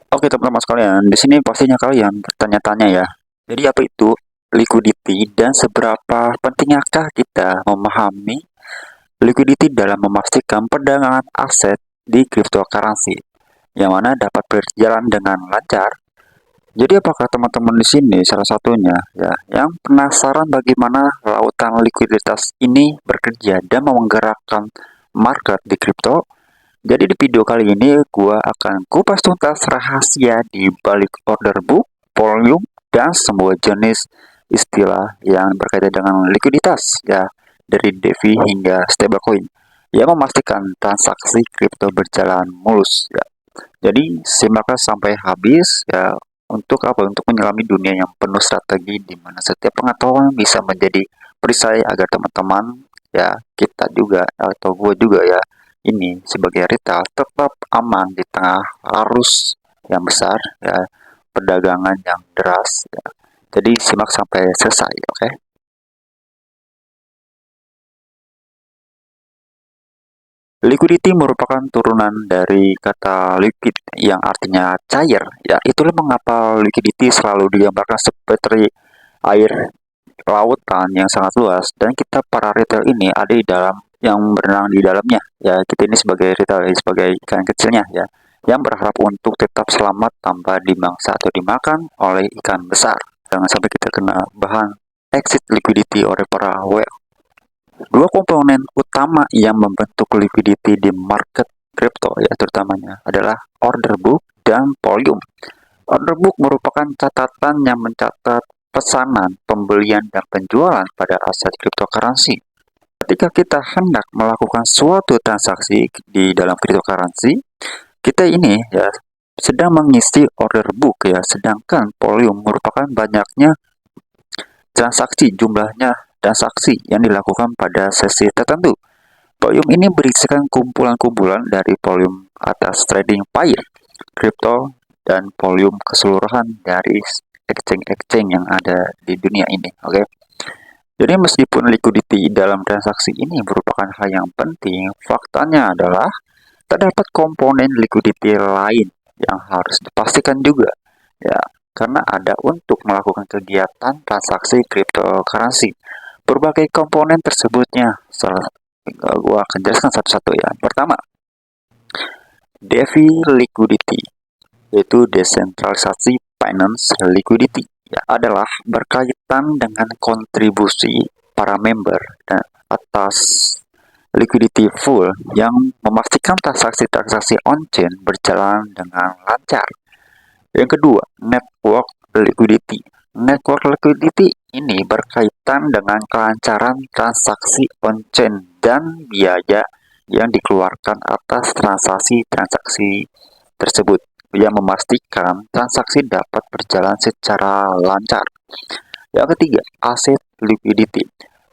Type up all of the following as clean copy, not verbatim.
Oke teman-teman sekalian, di sini pastinya kalian bertanya-tanya ya. Jadi apa itu liquidity dan seberapa pentingkah kita memahami liquidity dalam memastikan perdagangan aset di cryptocurrency yang mana dapat berjalan dengan lancar. Jadi apakah teman-teman di sini salah satunya ya yang penasaran bagaimana lautan likuiditas ini bekerja dan menggerakkan market di kripto? Jadi di video kali ini gua akan kupas tuntas rahasia di balik order book, volume, dan semua jenis istilah yang berkaitan dengan likuiditas ya dari DeFi hingga stablecoin yang memastikan transaksi kripto berjalan mulus ya. Jadi simaklah sampai habis ya untuk apa? Untuk menyelami dunia yang penuh strategi di mana setiap pengetahuan bisa menjadi perisai agar teman-teman ya kita juga atau gue juga ya ini sebagai retail tetap aman di tengah arus yang besar ya perdagangan yang deras ya. Jadi simak sampai selesai, oke? Liquidity merupakan turunan dari kata liquid yang artinya cair. Ya, itulah mengapa liquidity selalu digambarkan seperti air lautan yang sangat luas dan kita para retail ini ada di dalam yang berenang di dalamnya. Ya, kita ini sebagai retail sebagai ikan kecilnya ya yang berharap untuk tetap selamat tanpa dimangsa atau dimakan oleh ikan besar. Jangan sampai kita kena bahan exit liquidity oleh para whale. Dua komponen utama yang membentuk liquidity di market crypto ya terutamanya adalah order book dan volume. Order book merupakan catatan yang mencatat pesanan, pembelian, dan penjualan pada aset cryptocurrency. Ketika kita hendak melakukan suatu transaksi di dalam cryptocurrency, kita ini ya sedang mengisi order book ya, sedangkan volume merupakan banyaknya transaksi, jumlahnya transaksi yang dilakukan pada sesi tertentu. Volume ini berisikan kumpulan-kumpulan dari volume atas trading pair, crypto, dan volume keseluruhan dari exchange-exchange yang ada di dunia ini. Oke. Jadi meskipun liquidity dalam transaksi ini merupakan hal yang penting, faktanya adalah terdapat komponen liquidity lain yang harus dipastikan juga. Ya, karena ada untuk melakukan kegiatan transaksi cryptocurrency. Berbagai komponen tersebutnya, gua akan jelaskan satu-satu ya. Pertama, DeFi liquidity, yaitu desentralisasi finance liquidity, ya, adalah berkaitan dengan kontribusi para member dan atas liquidity full yang memastikan transaksi-transaksi on-chain berjalan dengan lancar. Yang kedua, network liquidity. Network liquidity ini berkaitan dengan kelancaran transaksi on-chain dan biaya yang dikeluarkan atas transaksi-transaksi tersebut yang memastikan transaksi dapat berjalan secara lancar. Yang ketiga, aset liquidity.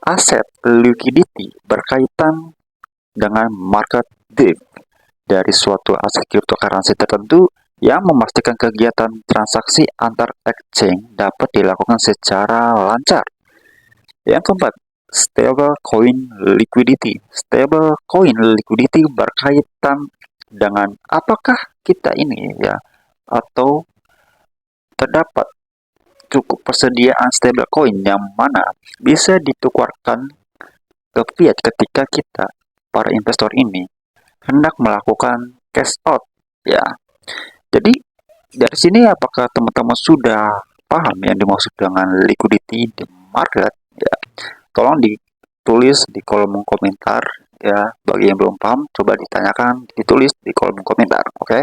Aset liquidity berkaitan dengan market depth dari suatu aset cryptocurrency tertentu yang memastikan kegiatan transaksi antar exchange dapat dilakukan secara lancar. Yang keempat, stable coin liquidity. Stable coin liquidity berkaitan dengan apakah kita ini ya atau terdapat cukup persediaan stablecoin yang mana bisa ditukarkan ke fiat ketika kita para investor ini hendak melakukan cash out ya. Jadi dari sini apakah teman-teman sudah paham yang dimaksud dengan liquidity di market ya? Tolong ditulis di kolom komentar ya. Bagi yang belum paham coba ditanyakan, ditulis di kolom komentar, oke?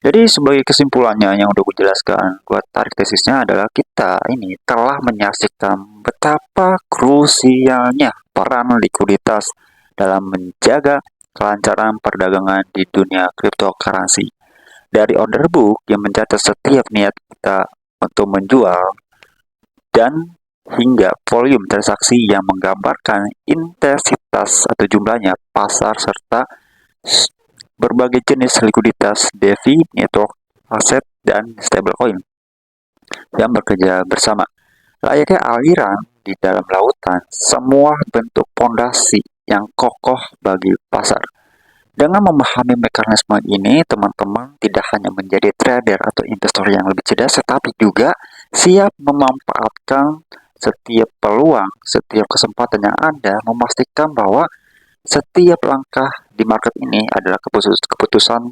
Jadi sebagai kesimpulannya yang udah gue jelaskan, buat tarik tesisnya adalah kita ini telah menyaksikan betapa krusialnya peran likuiditas dalam menjaga kelancaran perdagangan di dunia cryptocurrency. Dari order book yang mencatat setiap niat kita untuk menjual dan hingga volume transaksi yang menggambarkan intensitas atau jumlahnya pasar serta berbagai jenis likuiditas DeFi, network, aset, dan stablecoin yang bekerja bersama. Layaknya aliran di dalam lautan, semua bentuk pondasi yang kokoh bagi pasar. Dengan memahami mekanisme ini, teman-teman tidak hanya menjadi trader atau investor yang lebih cerdas, tetapi juga siap memanfaatkan setiap peluang, setiap kesempatan yang ada, memastikan bahwa setiap langkah di market ini adalah keputusan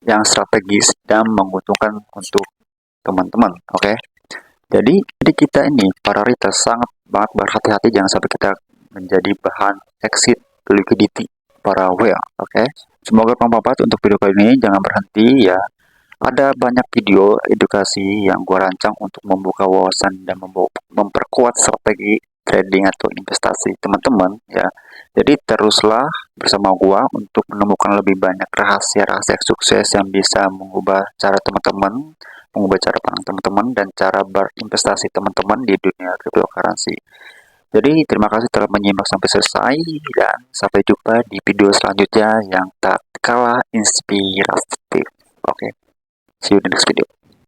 yang strategis dan menguntungkan untuk teman-teman. Oke, jadi kita ini prioritas sangat banget berhati-hati jangan sampai kita menjadi bahan exit liquidity para whale. Oke, semoga bermanfaat untuk video kali ini. Jangan berhenti ya. Ada banyak video edukasi yang gue rancang untuk membuka wawasan dan memperkuat strategi trading atau investasi teman-teman ya. Jadi teruslah bersama gue untuk menemukan lebih banyak rahasia-rahasia sukses yang bisa mengubah cara teman-teman, mengubah cara pandang teman-teman dan cara berinvestasi teman-teman di dunia cryptocurrency. Jadi terima kasih telah menyimak sampai selesai dan sampai jumpa di video selanjutnya yang tak kalah inspiratif. Oke. See you in the next video.